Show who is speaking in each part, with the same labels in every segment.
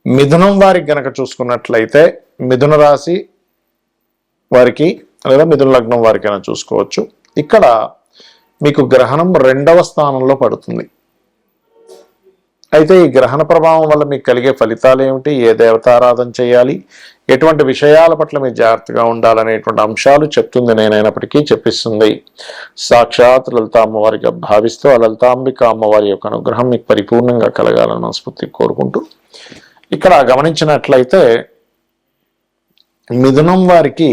Speaker 1: మిథునం వారికి గనక చూసుకున్నట్లయితే మిథున రాశి వారికి లేదా మిథున లగ్నం వారికైనా చూసుకోవచ్చు. ఇక్కడ మీకు గ్రహణం 2వ స్థానంలో పడుతుంది. అయితే ఈ గ్రహణ ప్రభావం వల్ల మీకు కలిగే ఫలితాలు ఏమిటి, ఏ దేవతారాధన చేయాలి, ఎటువంటి విషయాల పట్ల మీరు జాగ్రత్తగా ఉండాలనేటువంటి అంశాలు చెప్తుంది నేనైనప్పటికీ చెప్పిస్తుంది సాక్షాత్ లలిత అమ్మవారిగా భావిస్తూ ఆ లలితాంబిక అమ్మవారి యొక్క అనుగ్రహం మీకు పరిపూర్ణంగా కలగాలని మనస్ఫూర్తి కోరుకుంటూ, ఇక్కడ గమనించినట్లయితే మిథునం వారికి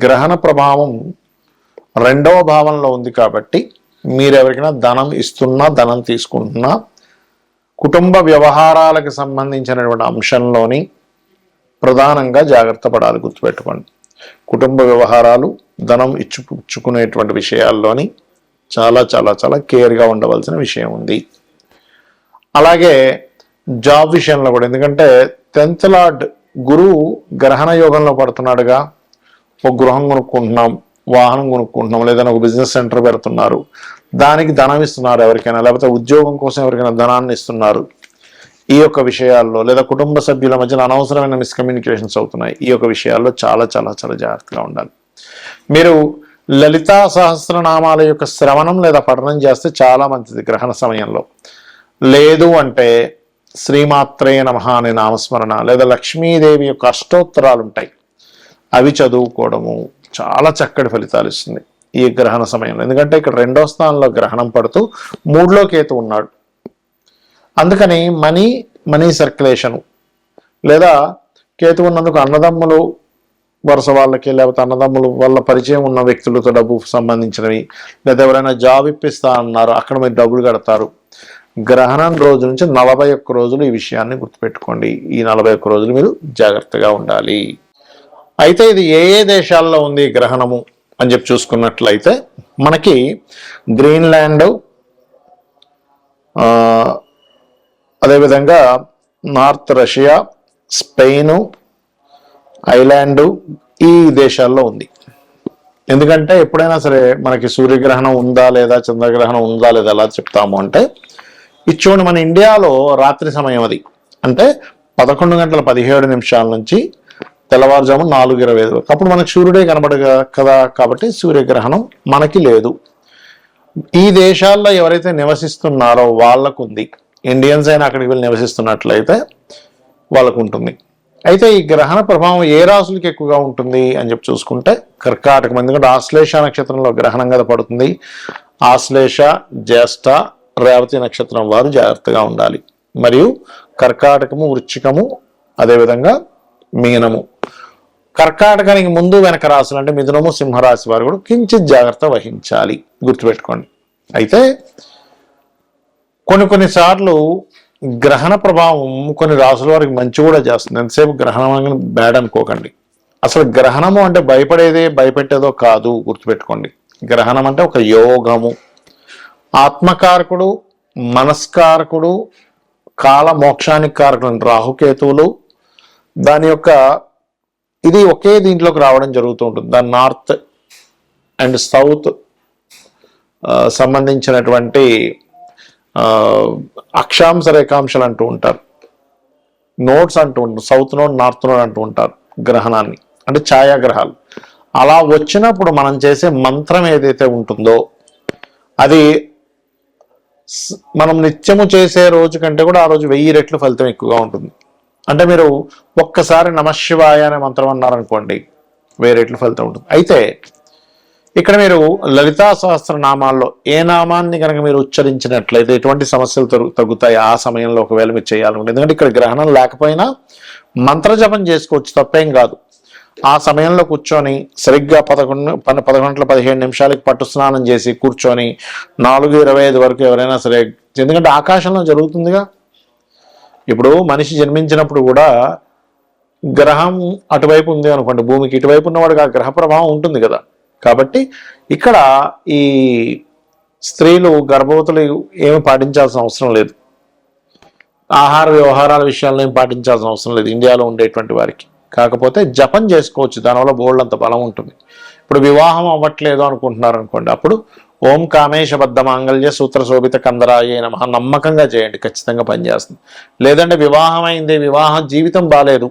Speaker 1: గ్రహణ ప్రభావం 2వ భావంలో ఉంది కాబట్టి మీరు ఎవరికైనా ధనం ఇస్తున్నా ధనం తీసుకుంటున్నా కుటుంబ వ్యవహారాలకు సంబంధించినటువంటి అంశంలోని ప్రధానంగా జాగ్రత్త పడాలి. గుర్తుపెట్టుకోండి, కుటుంబ వ్యవహారాలు ధనం ఇచ్చుకునేటువంటి విషయాల్లోని చాలా చాలా చాలా కేర్గా ఉండవలసిన విషయం ఉంది. అలాగే జాబ్ విషయంలో కూడా, ఎందుకంటే 10th లార్డ్ గురువు గ్రహణ యోగంలో పడుతున్నాడుగా. ఒక గృహం కొనుక్కుంటున్నాం, వాహనం కొనుక్కుంటున్నాం, లేదా ఒక బిజినెస్ సెంటర్ పెడుతున్నారు, దానికి ధనం ఇస్తున్నారు ఎవరికైనా, లేకపోతే ఉద్యోగం కోసం ఎవరికైనా ధనాన్ని ఇస్తున్నారు. ఈ యొక్క విషయాల్లో లేదా కుటుంబ సభ్యుల మధ్యన అనవసరమైన మిస్కమ్యూనికేషన్స్ అవుతున్నాయి. ఈ యొక్క విషయాల్లో చాలా చాలా చాలా జాగ్రత్తగా ఉండాలి. మీరు లలితా సహస్రనామాల యొక్క శ్రవణం లేదా పఠనం చేస్తే చాలా మంచిది గ్రహణ సమయంలో. లేదు అంటే శ్రీమాత్రే నమః అనే నామస్మరణ లేదా లక్ష్మీదేవి యొక్క అష్టోత్తరాలు ఉంటాయి, అవి చదువుకోవడము చాలా చక్కటి ఫలితాలు ఇస్తుంది ఈ గ్రహణ సమయంలో. ఎందుకంటే ఇక్కడ 2వ స్థానంలో గ్రహణం పడుతూ 3లో కేతు ఉన్నాడు. అందుకని మనీ సర్క్యులేషను లేదా కేతు ఉన్నందుకు అన్నదమ్ములు వరుస వాళ్ళకి, లేకపోతే అన్నదమ్ములు వాళ్ళ పరిచయం ఉన్న వ్యక్తులతో డబ్బు సంబంధించినవి, లేదా ఎవరైనా జాబ్ ఇప్పిస్తా అన్నారు అక్కడ మీరు డబ్బులు కడతారు. గ్రహణం రోజు నుంచి 41 రోజులు ఈ విషయాన్ని గుర్తుపెట్టుకోండి. ఈ 41 రోజులు మీరు జాగ్రత్తగా ఉండాలి. అయితే ఇది ఏ ఏ దేశాల్లో ఉంది గ్రహణము అని చెప్పి చూసుకున్నట్లయితే మనకి గ్రీన్లాండ్, అదేవిధంగా నార్త్ రష్యా, స్పెయిన్, ఐలాండ్, ఈ దేశాల్లో ఉంది. ఎందుకంటే ఎప్పుడైనా సరే మనకి సూర్యగ్రహణం ఉందా లేదా చంద్రగ్రహణం ఉందా లేదా ఎలా చెప్తాము అంటే, ఇచ్చోండి మన ఇండియాలో రాత్రి సమయం అది, అంటే 11:17 నుంచి తెల్లవారుజాము 4:25 వరకు. అప్పుడు మనకు సూర్యుడే కనబడగా కదా, కాబట్టి సూర్యగ్రహణం మనకి లేదు. ఈ దేశాల్లో ఎవరైతే నివసిస్తున్నారో వాళ్ళకు ఉంది. ఇండియన్స్ అయినా అక్కడికి వెళ్ళి నివసిస్తున్నట్లయితే వాళ్ళకు ఉంటుంది. అయితే ఈ గ్రహణ ప్రభావం ఏ రాశులకి ఎక్కువగా ఉంటుంది అని చెప్పి చూసుకుంటే కర్కాటకం, ఎందుకంటే ఆశ్లేష నక్షత్రంలో గ్రహణం కదా పడుతుంది. ఆశ్లేష, జ్యేష్ఠ, రేవతి నక్షత్రం వారు జాగ్రత్తగా ఉండాలి. మరియు కర్కాటకము, వృశ్చికము, అదేవిధంగా మీనము. కర్కాటకానికి ముందు వెనక రాశులు అంటే మిథునము, సింహరాశి వారు కూడా కించిత్ జాగ్రత్త వహించాలి, గుర్తుపెట్టుకోండి. అయితే కొన్నిసార్లు గ్రహణ ప్రభావం కొన్ని రాశుల వారికి మంచి కూడా చేస్తుంది. ఎంతసేపు గ్రహణం అని బ్యాడ్ అనుకోకండి. అసలు గ్రహణము అంటే భయపెట్టేదో కాదు, గుర్తుపెట్టుకోండి. గ్రహణం అంటే ఒక యోగము. ఆత్మకారకుడు, మనస్కారకుడు, కాల మోక్షానికి కారకుడు రాహుకేతువులు, దాని యొక్క ఇది ఒకే దీంట్లోకి రావడం జరుగుతూ ఉంటుంది. దాని నార్త్ అండ్ సౌత్ సంబంధించినటువంటి అక్షాంశ రేఖాంశాలు అంటూ ఉంటారు, నోట్స్ అంటూ ఉంటారు. సౌత్ నోడ్, నార్త్ నోడ్ అంటూ ఉంటారు గ్రహణాన్ని, అంటే ఛాయాగ్రహాలు. అలా వచ్చినప్పుడు మనం చేసే మంత్రం ఏదైతే ఉంటుందో అది మనం నిత్యము చేసే రోజు కంటే కూడా ఆ రోజు 1000 రెట్లు ఫలితం ఎక్కువగా ఉంటుంది. అంటే మీరు ఒక్కసారి నమశివాయ అనే మంత్రం అన్నారనుకోండి, 1000 రెట్లు ఫలితం ఉంటుంది. అయితే ఇక్కడ మీరు లలితా సహస్రనామాల్లో ఏ నామాన్ని కనుక మీరు ఉచ్చరించినట్లయితే ఎటువంటి సమస్యలు తగ్గుతాయి ఆ సమయంలో ఒకవేళ మీరు చేయాలనుకుంటే. ఎందుకంటే ఇక్కడ గ్రహణం లేకపోయినా మంత్రజపం చేసుకోవచ్చు, తప్పేం కాదు. ఆ సమయంలో కూర్చొని సరిగ్గా 11:15 పట్టు స్నానం చేసి కూర్చొని 4:25 వరకు ఎవరైనా సరే, ఎందుకంటే ఆకాశంలో జరుగుతుందిగా. ఇప్పుడు మనిషి జన్మించినప్పుడు కూడా గ్రహం అటువైపు ఉంది అనుకోండి, భూమికి ఇటువైపు ఉన్నవాడికి ఆ గ్రహ ప్రభావం ఉంటుంది కదా. కాబట్టి ఇక్కడ ఈ స్త్రీలు గర్భవతులు ఏమి పాటించాల్సిన అవసరం లేదు, ఆహార వ్యవహారాల విషయాల్లో ఏం పాటించాల్సిన అవసరం లేదు ఇండియాలో ఉండేటువంటి వారికి. కాకపోతే జపం చేసుకోవచ్చు, దానివల్ల బోల్డ్ అంత బలం ఉంటుంది. ఇప్పుడు వివాహం అవ్వట్లేదు అనుకుంటున్నారు అనుకోండి, అప్పుడు ఓం కామేశబద్ధ మాంగళ్య సూత్ర శోభిత కందరాయే నమః. నమ్మకంగా చేయండి, ఖచ్చితంగా పనిచేస్తుంది. లేదంటే వివాహం అయింది, వివాహ జీవితం బాలేదు,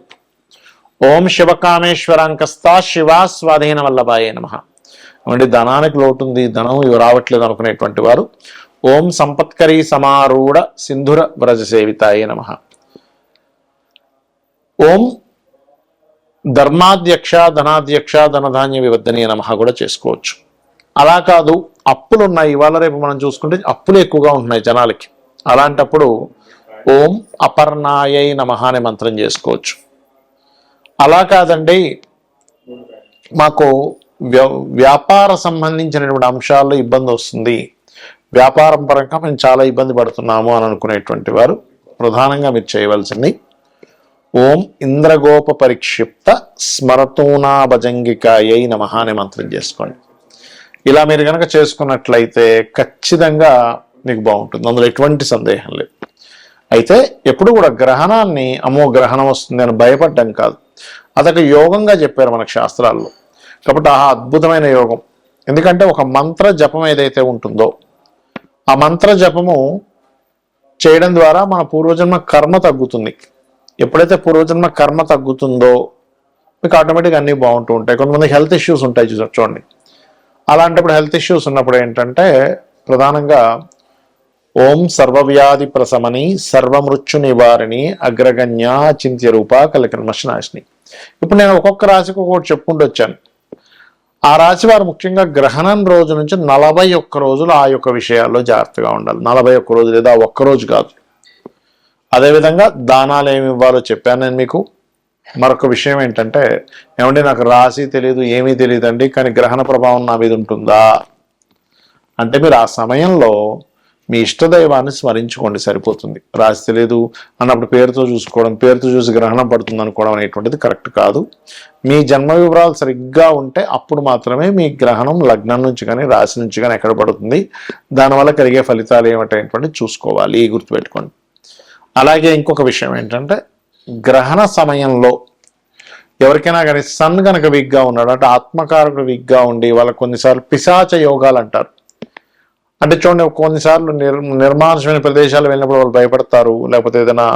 Speaker 1: ఓం శివకామేశ్వరాంకస్తా శివా స్వాధీన వల్లభాయే నమః. అంటే ధనానికి లోటుంది, ధనం రావట్లేదు అనుకునేటువంటి వారు ఓం సంపత్కరీ సమారూఢ సింధుర వ్రజ సేవితాయే నమః. ఓం ధర్మాధ్యక్ష ధనాధ్యక్ష ధనధాన్య వివర్ధనీయ నమః కూడా చేసుకోవచ్చు. అలా కాదు, అప్పులు ఉన్నాయి, ఇవాళ రేపు మనం చూసుకుంటే అప్పులు ఎక్కువగా ఉంటున్నాయి జనాలకి, అలాంటప్పుడు ఓం అపర్ణాయై నమః అనే మంత్రం చేసుకోవచ్చు. అలా కాదండి, మాకు వ్యాపార సంబంధించినటువంటి అంశాల్లో ఇబ్బంది వస్తుంది, వ్యాపారం పరంగా మేము చాలా ఇబ్బంది పడుతున్నాము అని అనుకునేటువంటి వారు ప్రధానంగా మీరు చేయవలసింది ఓం ఇంద్రగోప పరిక్షిప్త స్మరతూనా భజంగికాయై నమః అనే మంత్రం చేసుకోండి. ఇలా మీరు కనుక చేసుకున్నట్లయితే ఖచ్చితంగా మీకు బాగుంటుంది, అందులో ఎటువంటి సందేహం లేదు. అయితే ఎప్పుడు కూడా గ్రహణాన్ని అమ్మో గ్రహణం వస్తుంది అని భయపడ్డం కాదు, అదొక యోగంగా చెప్పారు మనకు శాస్త్రాల్లో. కాబట్టి ఆ అద్భుతమైన యోగం, ఎందుకంటే ఒక మంత్ర జపం ఏదైతే ఉంటుందో ఆ మంత్ర జపము చేయడం ద్వారా మన పూర్వజన్మ కర్మ తగ్గుతుంది. ఎప్పుడైతే పూర్వజన్మ కర్మ తగ్గుతుందో మీకు ఆటోమేటిక్గా అన్నీ బాగుంటూ ఉంటాయి. కొంతమంది హెల్త్ ఇష్యూస్ ఉంటాయి చూడండి, అలాంటప్పుడు హెల్త్ ఇష్యూస్ ఉన్నప్పుడు ఏంటంటే ప్రధానంగా ఓం సర్వవ్యాధి ప్రశమని సర్వమృత్యు నివారిణి అగ్రగణ్య చింత్య రూప కలికల్మషనాశిని. ఇప్పుడు నేను ఒక్కొక్క రాశికి ఒక్కొక్కటి చెప్పుకుంటూ వచ్చాను. ఆ రాశి వారు ముఖ్యంగా గ్రహణం రోజు నుంచి 41 రోజులు ఆ యొక్క విషయాల్లో జాగ్రత్తగా ఉండాలి. 41 రోజులు, లేదా ఒక్కరోజు కాదు. అదేవిధంగా దానాలు ఏమి ఇవ్వాలో చెప్పాను నేను మీకు. మరొక విషయం ఏంటంటే, ఏమంటే నాకు రాశి తెలియదు, ఏమీ తెలియదండి, కానీ గ్రహణ ప్రభావం నా మీద ఉంటుందా అంటే మీరు ఆ సమయంలో మీ ఇష్టదైవాన్ని స్మరించుకోండి, సరిపోతుంది. రాశి తెలియదు అన్నప్పుడు పేరుతో చూసుకోవడం, పేరుతో చూసి గ్రహణం పడుతుంది అనుకోవడం అనేటువంటిది కరెక్ట్ కాదు. మీ జన్మ వివరాలు సరిగ్గా ఉంటే అప్పుడు మాత్రమే మీ గ్రహణం లగ్నం నుంచి కానీ రాశి నుంచి కానీ ఎక్కడ పడుతుంది, దానివల్ల కలిగే ఫలితాలు ఏమిటనేటువంటిది చూసుకోవాలి, గుర్తుపెట్టుకోండి. అలాగే ఇంకొక విషయం ఏంటంటే, గ్రహణ సమయంలో ఎవరికైనా కానీ సన్ కనుక వీక్గా ఉన్నాడు అంటే ఆత్మకారకుడు వీక్గా ఉండి వాళ్ళకు కొన్నిసార్లు పిశాచ యోగాలు అంటారు. అంటే చూడండి, కొన్నిసార్లు నిర్మానుషమైన ప్రదేశాలు వెళ్ళినప్పుడు వాళ్ళు భయపడతారు, లేకపోతే ఏదైనా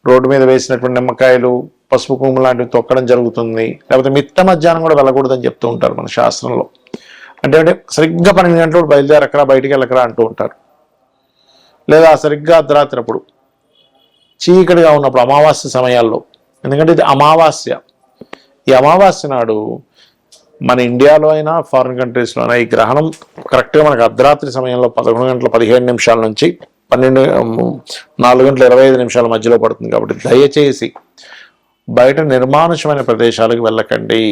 Speaker 1: రోడ్డు మీద వేసినటువంటి నిమ్మకాయలు పసుపు కుంకుమ లాంటివి తొక్కడం జరుగుతుంది, లేకపోతే మిట్ట మధ్యాహ్నం కూడా వెళ్ళకూడదని చెప్తూ ఉంటారు మన శాస్త్రంలో. అంటే సరిగ్గా 12 గంటలు బయలుదేరకరా, బయటికి వెళ్ళకరా అంటూ ఉంటారు. లేదా సరిగ్గా అర్ధరాత్రి అప్పుడు చీకటిగా ఉన్నప్పుడు అమావాస్య సమయాల్లో, ఎందుకంటే ఇది అమావాస్య. ఈ అమావాస్య నాడు మన ఇండియాలో అయినా ఫారిన్ కంట్రీస్లో అయినా ఈ గ్రహణం కరెక్ట్గా మనకు అర్ధరాత్రి సమయంలో 11:15 నుంచి 4:25 మధ్యలో పడుతుంది. కాబట్టి దయచేసి బయట నిర్మానుషమైన ప్రదేశాలకు వెళ్ళకండి.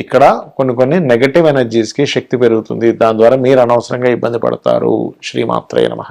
Speaker 1: ఇక్కడ కొన్ని నెగటివ్ ఎనర్జీస్కి శక్తి పెరుగుతుంది, దాని ద్వారా మీరు అనవసరంగా ఇబ్బంది పడతారు. శ్రీమాత్రే నమః.